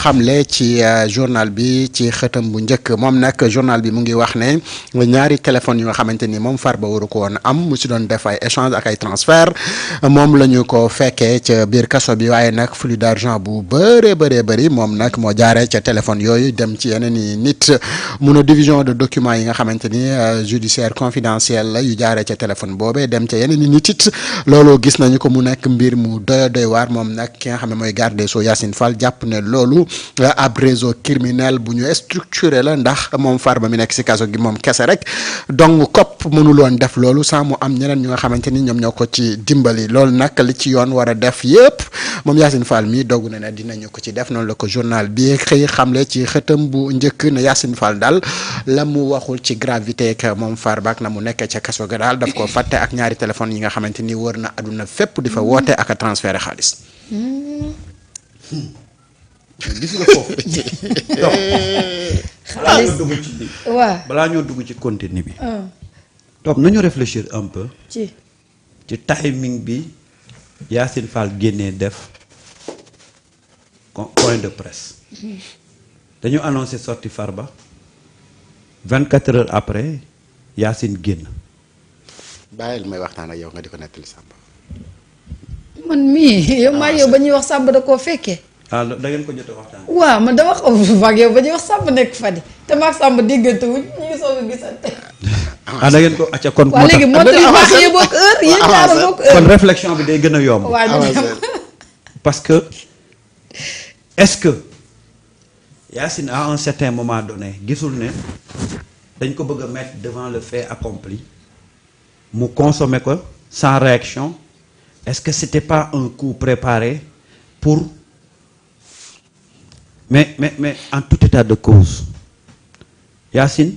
xamle ci journal bi ci xëtam bu njëkk moom nag journal bi mu ngi wax ne ñaari téléphone yu nga xamante ni moom Farba waru ko woon am mu si doon def ay échange ak ay transfert moom la ñu ko fekkee ca biir kaso bi waaye nag flux d'argent bu bëree bëri moom nag moo jaaree ca téléphone yooyu dem ci yeneen i nit mun a division de documents yi nga xamante ni judiciaire confidentiel la yu jaaree ca téléphone boobee dem ca yeneen i nit it loolu gis nañu ko mu nekk mbir mu doy waar moom nag ki nga xam ne mooy garde des Sceaux Yacine Fall jàpp ne loolu ab réseau criminel bu ñu structuré la ndax moom Farba mi nekk ci kaso gi moom kese rek donc kopp mënuloon def loolu sans mu am ñeneen ñu nga xamante ni ñoom ñoo ko ci dimbali loolu nag li ci yoon war a def yépp moom Yacine Fall mi dogu na ne dinañu ko ci def noonu la ko journal bi xëy xamle ci xëtam bu njëkk ne Yacine Fall daal la mu waxul ci gravité ak moom Farba ak na mu nekkee ca kaso ga daal daf ko fàtte ak ñaari téléphone yi nga xamante ni wër na àdduna fépp di fa woote ak a transféré xaalis. gis nga foofu. xaalis waaw balaa ñoo dugg ci contenu bi. donc nañu réfléchir un peu. ci timing bi Yacine Fall génnee def point de presse. dañu annoncé sorti Farba 24 heures après Yacine génn. bàyyil may waxtaan ak yow nga di ko nettali Samba. man mii yow maa yow ba ñuy wax Samba da koo fekkee. ah da ngeen ko jot a waxtaan. waaw man dama xam ak yow ba ñuy wax Samba nekk fa di te maag Samba diggante wuñ ñu ngi soog a gisante. da ngeen ko acca kon. waaw léegi moo tax yéen bokk heure yéen ñaar bokk heure. kon réflexion bi day gën a yomb. parce que est-ce que Yacine à un certain moment donné gisul ne dañ ko bëgg a mettre devant le fait accompli mu consommer ko sans réaction est-ce que c'était pas un coup préparé pour mais en tout état de cause Yacine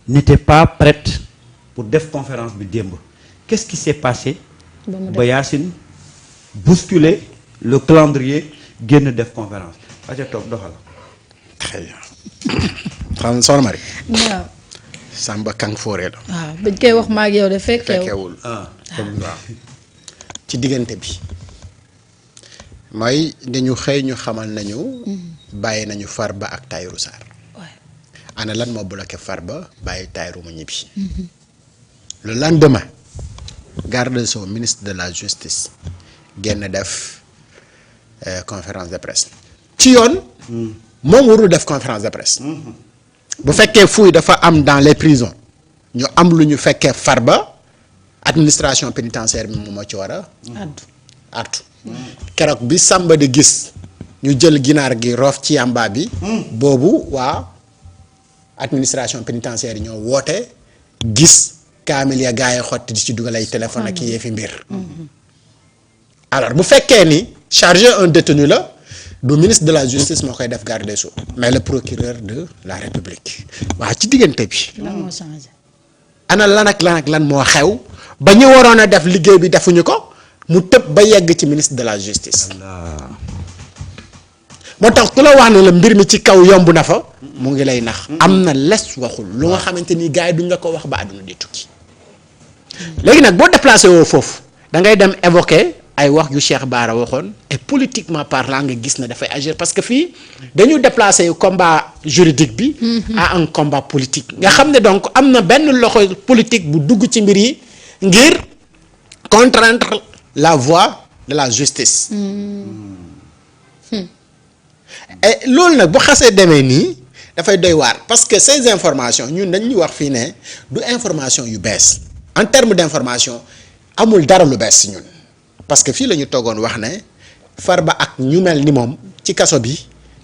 n'était pas prête pour def conférence bi démb qu'est-ce qui s'est passé ba Yacine bousculer le calendrier génn def conférence aca toog doxal. très bien xam soxna Marie. waaw. Samba Kang Foore la. waaw bañ koy wax maag yow de fekkewul waaw ci diggante bi mooy dañu xëy ñu xamal nañu. bàyyi nañu Farba ak Tahirou Sarr. ana lan moo bloqué Farba bàyyi Tahirou mu ñibbi. le lendemain garde des Sceaux ministre de la justice génn def conférence de presse. ci yoon. moom warul def conférence de presse. bu fekkee fouille dafa am dans les prisons ñu am lu ñu fekkee Farba administration pénitentiaire bi moom moo ci war a. artu keroog bi Samba di gis ñu jël ginaar gi roof ci yamba bi. boobu waa administration pénitentiaire yi ñoo woote gis kaamil ya gaa yi xotti di ci dugal ay téléphone ak yee fi mbir. alors bu fekkee ni charger un détenu la. du ministre de la justice moo koy def garde des Sceaux mais le procureur de la république waaw ci diggante bi. lan moo changé. ana lan ak lan moo xew ba ñu waroon a def liggéey bi defuñu ko mu tëb ba yegg ci ministre de la justice. moo tax ku la wax ne la mbir mi ci kaw yomb na fa. mu ngi lay nax. am na les waxul lu nga xamante ni gars yi duñ la ko wax ba àdduna di tukki. léegi nag boo déplacé woo foofu da ngay dem évoquer. ay wax yu Cheikh Bara waxoon et politiquement parlant nga gis na dafay agir parce que fii dañu déplacer combat juridique bi à un combat politique nga xam ne donc am na benn loxo politique bu dugg ci mbir yi ngir contraindre la voie de la justice et loolu nag bu xasee demee nii dafay doy waar parce que ces informations ñun dañuy wax fii ne du information yu bees en termes d'information amul dara lu bees si ñun parce que fii la ñu toogoon wax ne Farba ak ñu mel ni moom ci kaso bi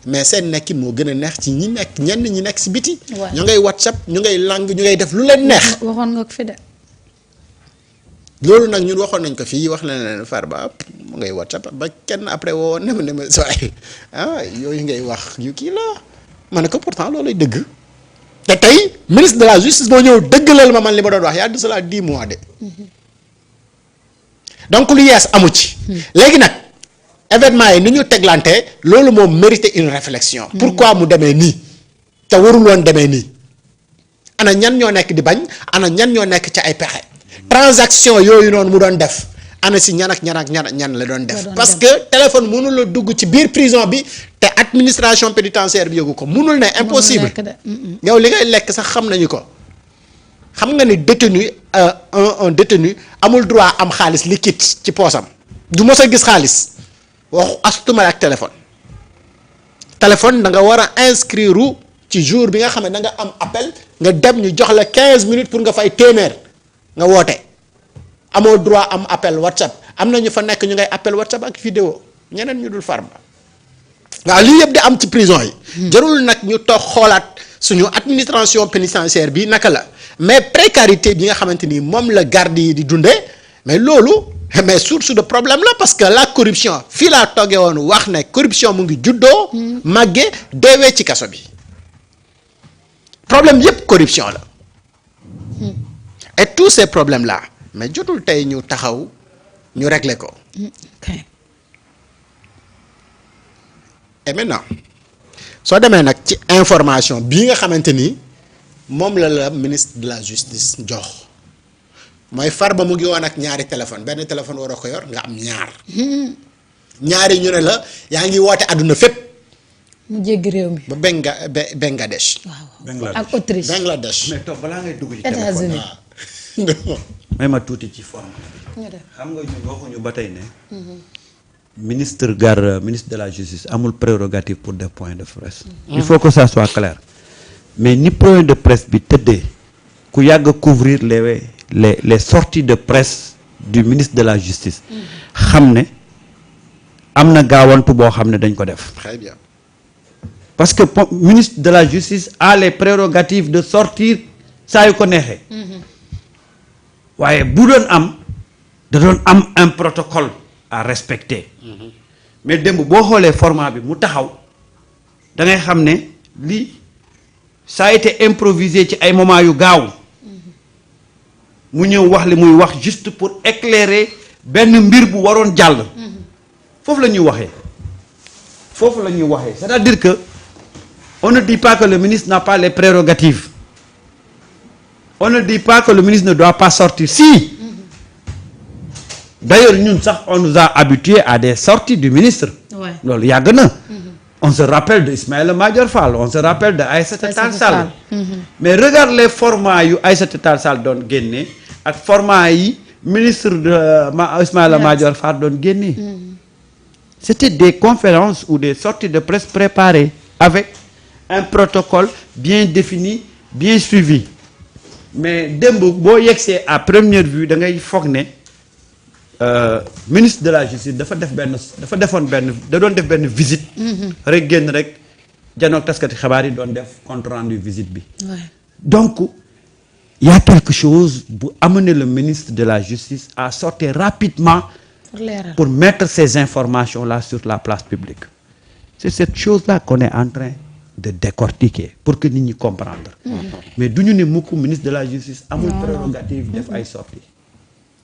mais seen nekki moo gën a neex ci ñi nekk ñenn ñi nekk si biti. ñu ngay WhatsApp ñu ngay lang ñu ngay def lu leen neex. waxoon nga ko fi de. loolu nag ñun waxoon nañ ko fii wax na leen Farba mu ngay WhatsApp ba kenn après woo ne ma sooy yooyu ngay wax yu kii la ma ne ko pourtant loolay dëgg te tey ministre de la justice moo ñëw dëggalal ma man li ma doon wax y a de cela 10 mois de. donc lu yees amu ci. léegi nag événement yi ni ñu teglante loolu moo mérité une réflexion. pourquoi mu demee nii te warul woon demee nii ana ñan ñoo nekk di bañ ana ñan ñoo nekk ci ay pexe transaction yooyu noonu mu doon def ana si ñan ak ñan la doon def. parce que téléphone mënul la dugg ci biir prison bi te administration pénitentiaire bi yëgu ko mënul ne impossible. yow li ngay lekk sax xam nañu ko. xam nga ni détenu un détenu amul droit am xaalis liquide ci poosam du mos a gis xaalis waxu astuma ak téléphone da nga war a inscrire ci jour bi nga xam ne da nga am appel nga dem ñu jox la 15 minutes pour nga fay téeméer nga woote amoo droit am appel WhatsApp am na ñu fa nekk ñu ngay appel WhatsApp ak vidéo ñeneen ñu dul Farba waaw lii yëpp di am ci prison yi. jarul nag ñu toog xoolaat suñu administration pénitentiaire bi naka la. mais précarité bi nga xamante ni moom la garde yi di dundee mais loolu mais source de problème la parce que la corruption fii laa toogee woon wax ne corruption mu ngi juddoo. màggee deewee ci kaso bi problème yépp corruption la. et tous ces problèmes là mais jotul tey ñu taxaw ñu régler ko. et maintenant soo demee nag ci information bii nga xamante ni. moom la ministre de la justice jox mooy Farba mu ngi woon ak ñaari téléphone benn téléphone waroo ko yor nga am ñaar ñaari ñu ne la yaa ngi woote àdduna fépp mu jéggi réew mi ba Bangladesh. waaw ak Autriche Bangladesh. mais toog balaa ngay dugg ci États-Unis may ma tuuti ci forme xam nga ñun waxuñu ba tey ne ministre de la justice amul prérogative pour des points de presse. Il faut que ça soit clair. Mais ni point de presse bi tëddee ku yàgg couvrir les sorties de presse du ministre de la justice xam ne am na gaawantu boo xam ne dañ ko def. Très bien. Parce que ministre de la justice a les prérogatives de sortir saa yu ko neexee. waaye bu doon am da doon am un protocole à respecter. mais démb boo xoolee format bi mu taxaw da ngay xam ne lii. ça a été improvisé ci ay moments yu gaaw mu ñëw wax li muy wax juste pour éclairer benn mbir bu waroon jàll foofu la ñuy waxee c'est-à-dire que on ne dit pas que le ministre n'a pas les prérogatives on ne dit pas que le ministre ne doit pas sortir si d'ailleurs ñun sax on nous a habitués à des sorties du ministre loolu yàgg na on se rappelle de Ismaïla Madior Fall on se rappelle de Aïssata Tall Sall mais regarde les formats yu Aïssata Tall Sall doon génne ak format yi ministre de Ismaïla Madior Fall doon génne c'était des conférences ou des sorties de presse préparées avec un protocole bien défini bien suivi mais démb boo yegsee à première vue da ngay foog ne ministre de la justice da doon def benn visite. rek génn rek janoog taskati xabaar yi doon def compte rendu visite bi. donc il y a quelque chose bu amener le ministre de la justice à sortir rapidement. pour mettre ces informations là sur la place publique. c'est cette chose là qu'on est en train de décortiquer pour que nit ñi comprendre. mais du ñu ne mukk ministre de la justice amul prérogative def ay sorties.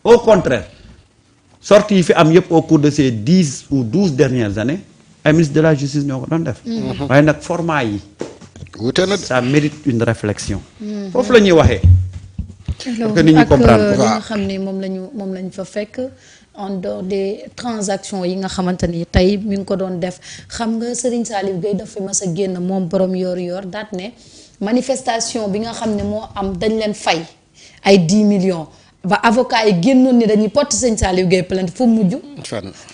au contraire. sorties yi fi am yëpp au cours de ces 10 ou 12 dernières années ay ministre de la justice ñoo ko doon def. waaye nag format yi. wute na ça mérite une réflexion. foofu la ñuy waxee. pour que nit ñi comprendre li nga xam ne moom lañ fa fekk en dehors des transactions yi nga xamante ni tey mi ngi ko doon def xam nga Serigne Saliou Gueye daf fi mas a génn moom borom yor daat ne manifestation bi nga xam ne moo am dañ leen fay ay 10 millions. ba avocat yi génnoon ni dañuy porte Serigne Saliou Gueye plainte fu mujj.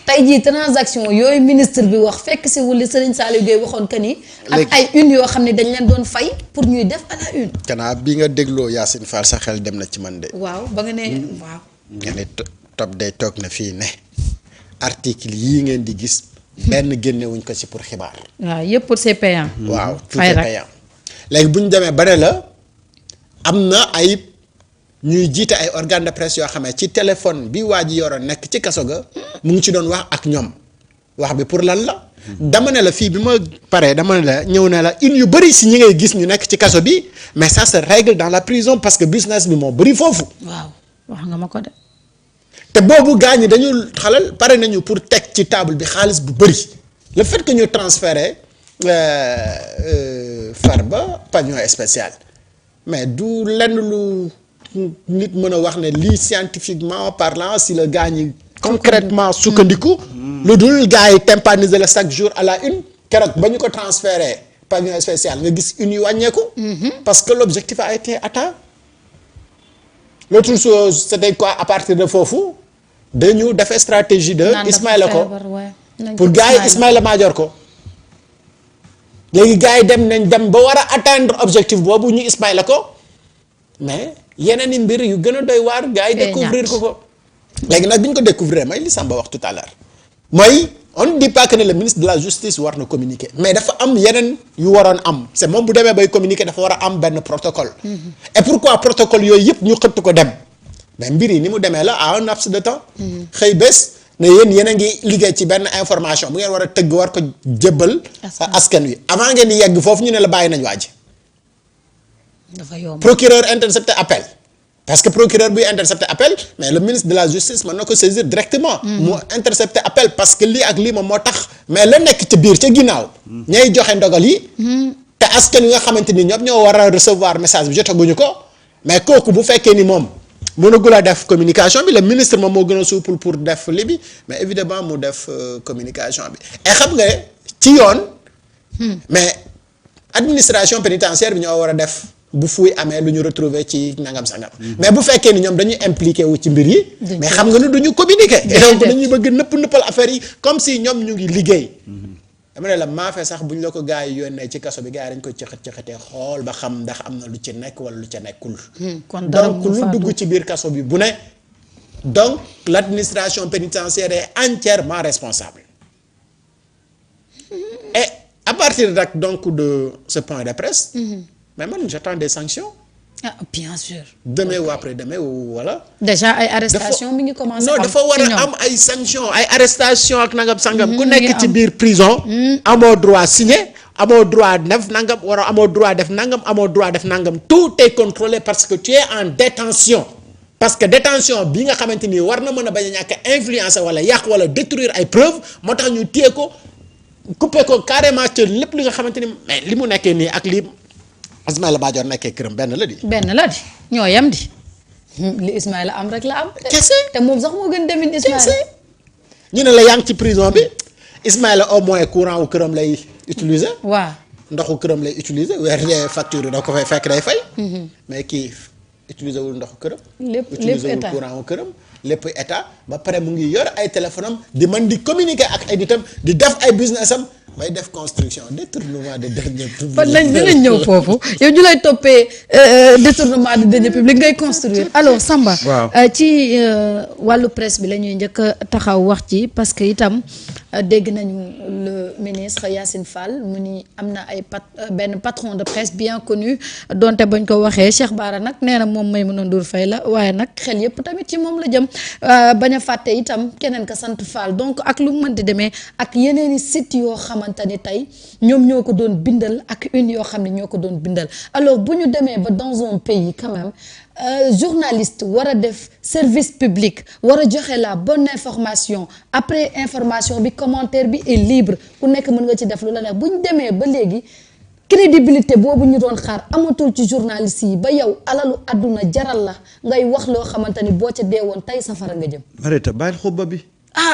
tey jii transaction yooyu ministre bi wax fekk si wuli Serigne Saliou Gueye waxoon que ni. ak ay une yoo xam ne dañ leen doon fay pour ñuy def à la une. kanaa bi nga dégloo Yacine Fall sa xel dem na ci man de. waaw ba nga ne waaw. nga ne top day toog na fii ne article yii ngeen di gis. benn génnewuñ ko ci pour xibaar. waaw yëpp pour c'est payant. waaw tout est payant. léegi bu ñu demee ba ne la am na ay. ñuy jiite ay organe de presse yoo xam ne ci téléphone bi waa ji yoroon nekk ci kaso ga mu ngi ci doon wax ak ñoom wax bi pour lan la. dama ne la fii bi ma paree dama ne la ñëw ne la une yu bëri si ñi ngay gis ñu nekk ci kaso bi mais ça se règle dans la prison parce que business bi moo bëri foofu. waaw wax nga ma ko de. te boobu gars ñi dañu xalal pare nañu pour teg ci table bi xaalis bu bëri le fait que ñu transféré Farba pavillon spécial mais du lenn lu. nit mën a wax ne lii scientifiquement parlant si la gaa ñi concrètement sukkandiku. lu dul gars yi tympaniser la chaque jour à la une keroog ba ñu ko transféré pavillon spécial nga gis une yu wàññeeku. parce que l'objectif a été atteint. L'autre chose c'était quoi à partir de foofu dañu defee stratégie de Ismaïla ko pour gars yi Ismaïla Madior ko léegi gars yi dem ba war a atteindre objectif boobu ñu Ismaïla ko mais yeneen i mbir yu gën a doy waar gars yi découvrir ko léegi nag bi ñu ko découvrir mooy li Samba wax tout à l'heure mooy on ne dit pas que ne le ministre de la justice war na communiquer mais dafa am yeneen yu waroon am c'est moom bu demee bay communiquer dafa war a am benn protocole. Et pourquoi protocole yooyu yëpp ñu xëtt ko dem mais mbir yi ni mu demee la à un laps de temps. xëy bés ne yéen a ngi liggéey ci benn information bu ngeen war a tëgg war ko jébbal. askan wi avant ngeen di yegg foofu ñu ne la bàyyi nañ waa ji. dafa yomb procureur intercepté appel. parce que procureur buy intercepté appel mais le ministre de la justice mën na ko saisir directement. mu intercepté appel parce que lii ak lii moom moo tax. mais la nekk ca biir ca ginnaaw. ñay joxe ndogal yi. te askan wi nga xamante ni ñoom ñoo war a recevoir message bi jotaguñu ko mais kooku bu fekkee ni moom mënagul a def communication bi le ministre moom moo gën a souple pour def li bi mais évidemment mu def communication bi et xam nga ci yoon. mais administration pénitentiaire bi ñoo war a def. bu fuy amee lu ñu retrouver ci nangam sangam. mais bu fekkee ni ñoom dañuy impliqué wu ci mbir yi. mais xam nga ni duñu communiquer. et donc dañuy bëgg nëppal affaire yi comme si ñoom ñu ngi liggéey. dama ne la maafe sax bu ñu la ko gars yi yónnee ci kaso bi gars yi dañ ko cëxatee xool ba xam ndax am na lu ci nekk wala lu ca nekkul. kon donc lu dugg ci biir kaso bi bu ne. donc l'administration pénitentiaire est entièrement responsable. et à partir donc de ce point de presse. mais man j'attends des sanctions. ah bien sûr. demain ou après-demain ou voilà. déjà ay arrestation mi ngi commencé. non dafa war a am ay sanctions ay arrestation ak nangam sangam. ku nekk ci biir prison. amoo droit signer amoo droit def nangam wala amoo droit def nangam amoo droit def nangam tout est contrôlé parce que tu es en détention parce que détention bi nga xamante ni war na mën a bañ a ñàkk influencer wala yàq wala détruire ay preuves moo tax ñu téye ko couper ko carrément ci lépp li nga xamante ni mais li mu nekkee nii ak li. Ismaïla Madior nekkee këram benn la di. benn la di ñoo yem di li Ismaïla am rek la am. kese te moom sax moo gën demin Ismaïla. ñu ne la yaa ngi ci prison bi Ismaïla au moins courant wu këram lay utiliser. waaw ndoxu këram lay utiliser weer dee facture da ko fay fekk day fay. mais kii utiliser wul ndoxu këram. lépp utiliser wul courant wu këram. lépp état ba pare mu ngi yor ay téléphone am di mën di communiquer ak ay nitam di def ay business am. may def construction détournement de deniers publics. fan lañ dinañ ñëw foofu yow ñu lay toppee détournement de deniers publics ngay construire alors Samba. waaw ci wàllu presse bi la ñuy njëkk a taxaw wax ci parce que itam dégg nañu le ministre Yacine Fall mu ni am na ay benn patron de presse bien connu donte bañ ko waxee Cheikh Bara nag nee na moom Maïmouna Ndour Faye la waaye nag xel yëpp tamit ci moom la jëm bañ a fàtte itam keneen ka sant Fall donc ak lu mu mën di demee ak yeneen i sites yoo xamante ni tey ñoom ñoo ko doon bindal ak une yoo xam ne ñoo ko doon bindal alors bu ñu demee ba dans un pays quand même journaliste war a def service public war a joxe la bonne information après information bi commentaire bi est libre ku nekk mën nga ci def lu la neex bu ñu demee ba léegi crédibilité boobu ñu doon xaar amatul ci journaliste yi ba yow alalu àdduna jaral la ngay wax loo xamante ni boo ca deewoon tey safara nga jëm. Marita bàyyil xubba bi